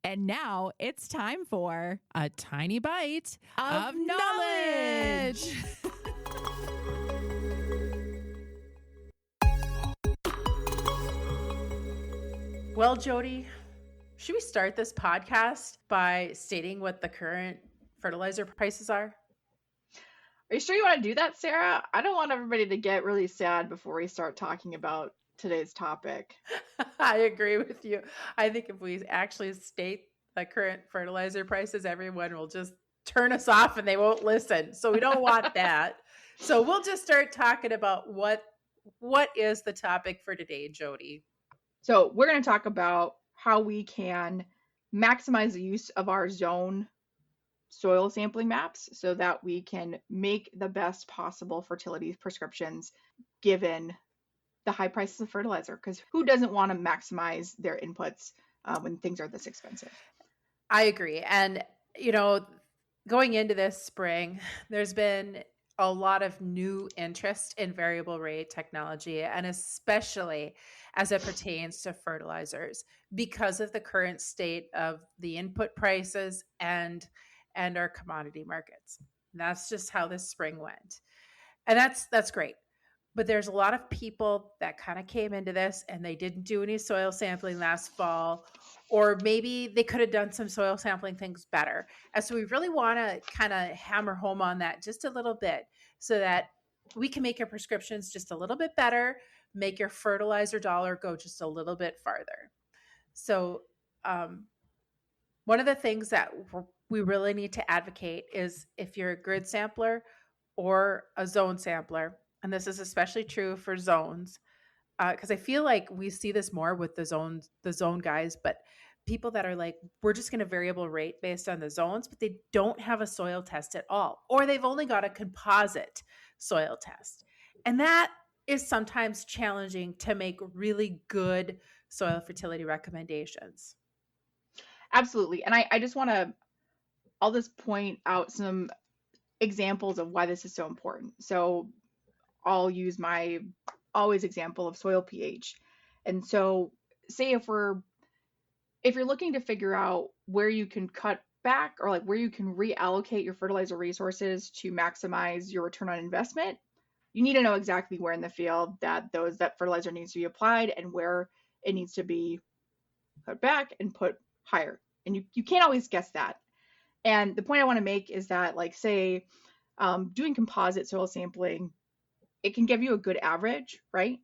And now it's time for a tiny bite of knowledge. Well, Jodi, should we start this podcast by stating what the current fertilizer prices are? Are you sure you want to do that, Sarah? I don't want everybody to get really sad before we start talking about today's topic. I agree with you. I think if we actually state the current fertilizer prices, everyone will just turn us off and they won't listen. So we don't want that. So we'll just start talking about what is the topic for today, Jodi. So we're going to talk about how we can maximize the use of our zone soil sampling maps so that we can make the best possible fertility prescriptions given the high prices of fertilizer. Because who doesn't want to maximize their inputs when things are this expensive? I agree. And, going into this spring, there's been a lot of new interest in variable rate technology, and especially as it pertains to fertilizers because of the current state of the input prices and our commodity markets. And that's just how this spring went. And that's great. But there's a lot of people that kind of came into this and they didn't do any soil sampling last fall, or maybe they could have done some soil sampling things better. And so we really want to kind of hammer home on that just a little bit so that we can make your prescriptions just a little bit better, make your fertilizer dollar go just a little bit farther. So one of the things that we really need to advocate is if you're a grid sampler or a zone sampler, and this is especially true for zones, because I feel like we see this more with the zone guys, but people that are like, we're just going to variable rate based on the zones, but they don't have a soil test at all, or they've only got a composite soil test. And that is sometimes challenging to make really good soil fertility recommendations. Absolutely. And I just want to, I'll just point out some examples of why this is so important. So I'll use my always example of soil pH. And so say if you're looking to figure out where you can cut back or like where you can reallocate your fertilizer resources to maximize your return on investment, you need to know exactly where in the field that fertilizer needs to be applied and where it needs to be cut back and put higher. And you can't always guess that. And the point I want to make is that, like, say, doing composite soil sampling, it can give you a good average, right?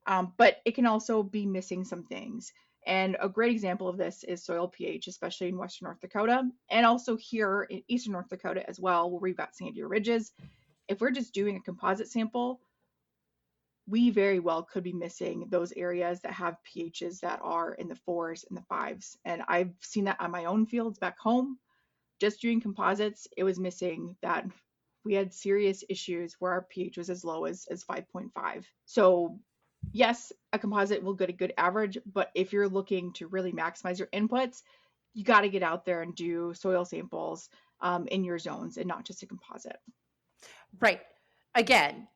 But it can also be missing some things. And a great example of this is soil pH, especially in Western North Dakota, and also here in Eastern North Dakota as well, where we've got sandier ridges. If we're just doing a composite sample, we very well could be missing those areas that have pHs that are in the 4s and the 5s. And I've seen that on my own fields back home. Just doing composites, it was missing that. We had serious issues where our pH was as low as 5.5. So yes, a composite will get a good average, but if you're looking to really maximize your inputs, you got to get out there and do soil samples in your zones and not just a composite. Right. Again,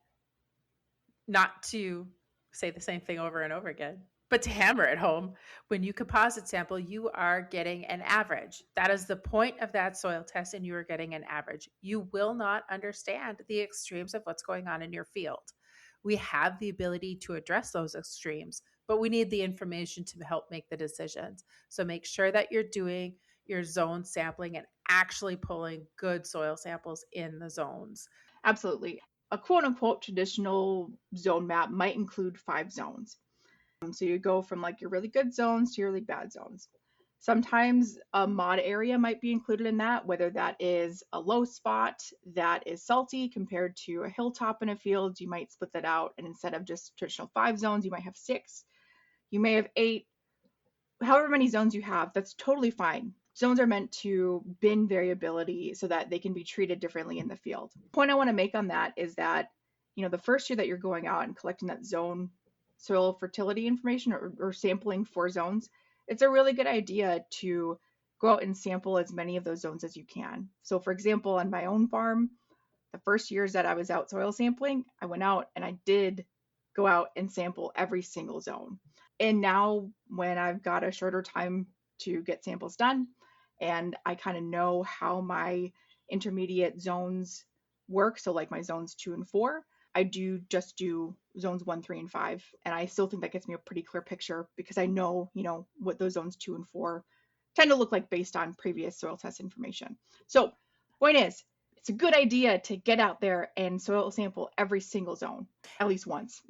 not to say the same thing over and over again, but to hammer it home, when you composite sample, you are getting an average. That is the point of that soil test, and you are getting an average. You will not understand the extremes of what's going on in your field. We have the ability to address those extremes, but we need the information to help make the decisions. So make sure that you're doing your zone sampling and actually pulling good soil samples in the zones. Absolutely. A quote unquote traditional zone map might include 5 zones. So you go from like your really good zones to your really bad zones. Sometimes a mod area might be included in that, whether that is a low spot that is salty compared to a hilltop in a field. You might split that out, and instead of just traditional 5 zones, you might have 6. You may have 8. However many zones you have, that's totally fine. Zones are meant to bin variability so that they can be treated differently in the field. The point I want to make on that is that, the first year that you're going out and collecting that zone soil fertility information or sampling for zones, it's a really good idea to go out and sample as many of those zones as you can. So for example, on my own farm, the first years that I was out soil sampling, I went out and I did go out and sample every single zone. And now when I've got a shorter time to get samples done. And I kind of know how my intermediate zones work. So like my zones 2 and 4, I do just do zones 1, 3, and 5. And I still think that gives me a pretty clear picture because I know, what those zones 2 and 4 tend to look like based on previous soil test information. So point is, it's a good idea to get out there and soil sample every single zone at least once.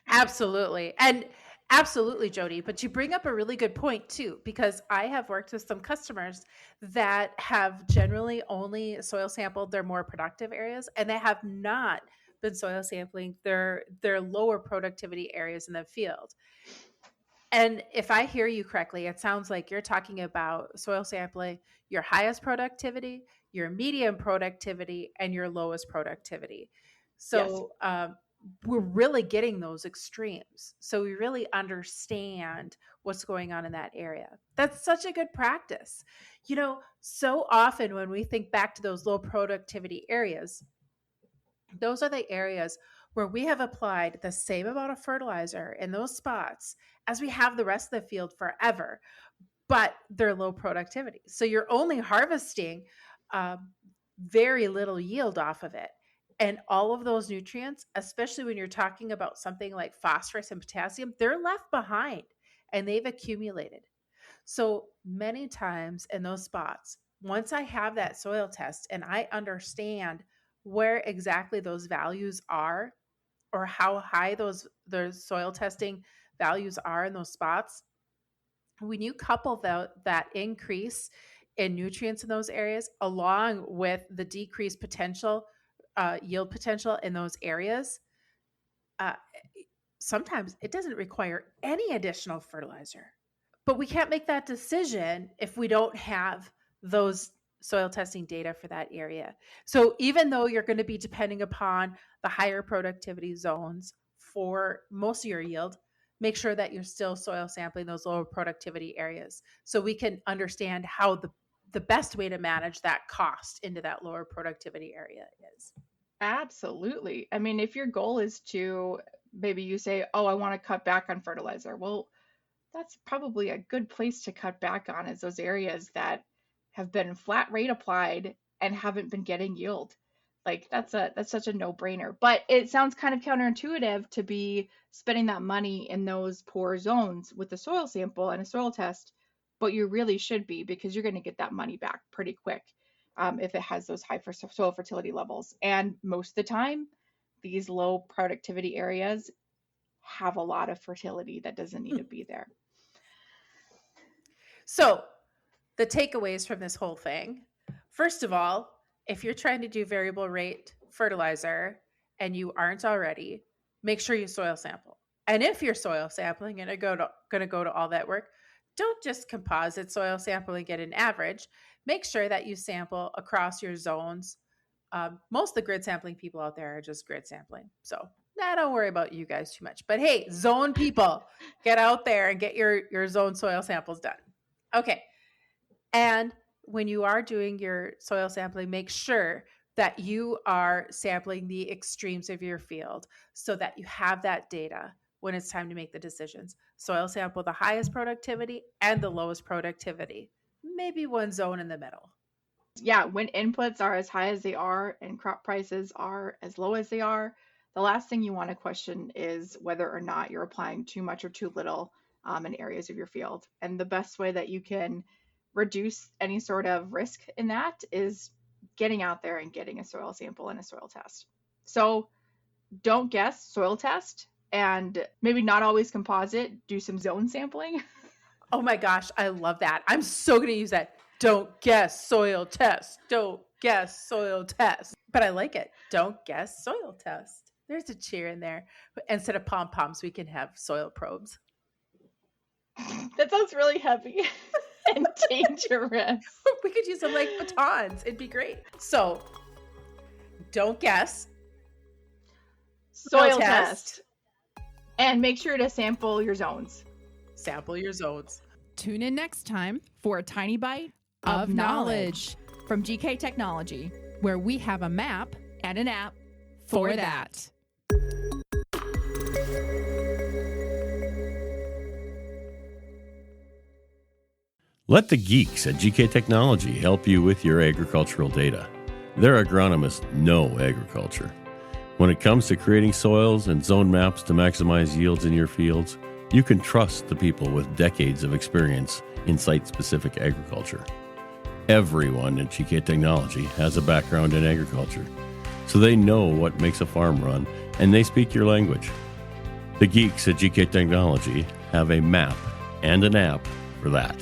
Absolutely. And absolutely, Jodi. But you bring up a really good point too, because I have worked with some customers that have generally only soil sampled their more productive areas, and they have not been soil sampling their lower productivity areas in the field. And if I hear you correctly, it sounds like you're talking about soil sampling your highest productivity, your medium productivity, and your lowest productivity. So we're really getting those extremes. So we really understand what's going on in that area. That's such a good practice. So often when we think back to those low productivity areas, those are the areas where we have applied the same amount of fertilizer in those spots as we have the rest of the field forever, but they're low productivity. So you're only harvesting very little yield off of it. And all of those nutrients, especially when you're talking about something like phosphorus and potassium, they're left behind and they've accumulated. So many times in those spots, once I have that soil test and I understand where exactly those values are or how high those soil testing values are in those spots, when you couple that increase in nutrients in those areas along with the decreased potential yield potential in those areas, sometimes it doesn't require any additional fertilizer. But we can't make that decision if we don't have those soil testing data for that area. So even though you're going to be depending upon the higher productivity zones for most of your yield, make sure that you're still soil sampling those lower productivity areas so we can understand how the best way to manage that cost into that lower productivity area is. Absolutely. I mean, if your goal is to, maybe you say, oh, I want to cut back on fertilizer. Well, that's probably a good place to cut back on, is those areas that have been flat rate applied and haven't been getting yield. Like that's such a no-brainer. But it sounds kind of counterintuitive to be spending that money in those poor zones with a soil sample and a soil test, but you really should be, because you're going to get that money back pretty quick if it has those high soil fertility levels. And most of the time, these low productivity areas have a lot of fertility that doesn't need to be there. So the takeaways from this whole thing, first of all, if you're trying to do variable rate fertilizer and you aren't already, make sure you soil sample. And if you're soil sampling and going to go to all that work, don't just composite soil sample and get an average. Make sure that you sample across your zones. Most of the grid sampling people out there are just grid sampling. So don't worry about you guys too much. But hey, zone people, get out there and get your zone soil samples done. Okay. And when you are doing your soil sampling, make sure that you are sampling the extremes of your field so that you have that data when it's time to make the decisions. Soil sample the highest productivity and the lowest productivity, maybe one zone in the middle. Yeah, when inputs are as high as they are and crop prices are as low as they are, the last thing you want to question is whether or not you're applying too much or too little in areas of your field. And the best way that you can reduce any sort of risk in that is getting out there and getting a soil sample and a soil test. So don't guess, soil test, and maybe not always composite, do some zone sampling. Oh my gosh, I love that. I'm so going to use that. Don't guess, soil test. Don't guess, soil test. But I like it. Don't guess, soil test. There's a cheer in there. Instead of pom-poms, we can have soil probes. That sounds really heavy and dangerous. We could use them like batons. It'd be great. So don't guess. Soil test. And make sure to sample your zones. Sample your zones. Tune in next time for a tiny bite of knowledge from GK Technology, where we have a map and an app for that. Let the geeks at GK Technology help you with your agricultural data. Their agronomists know agriculture. When it comes to creating soils and zone maps to maximize yields in your fields, you can trust the people with decades of experience in site-specific agriculture. Everyone at GK Technology has a background in agriculture, so they know what makes a farm run, and they speak your language. The geeks at GK Technology have a map and an app for that.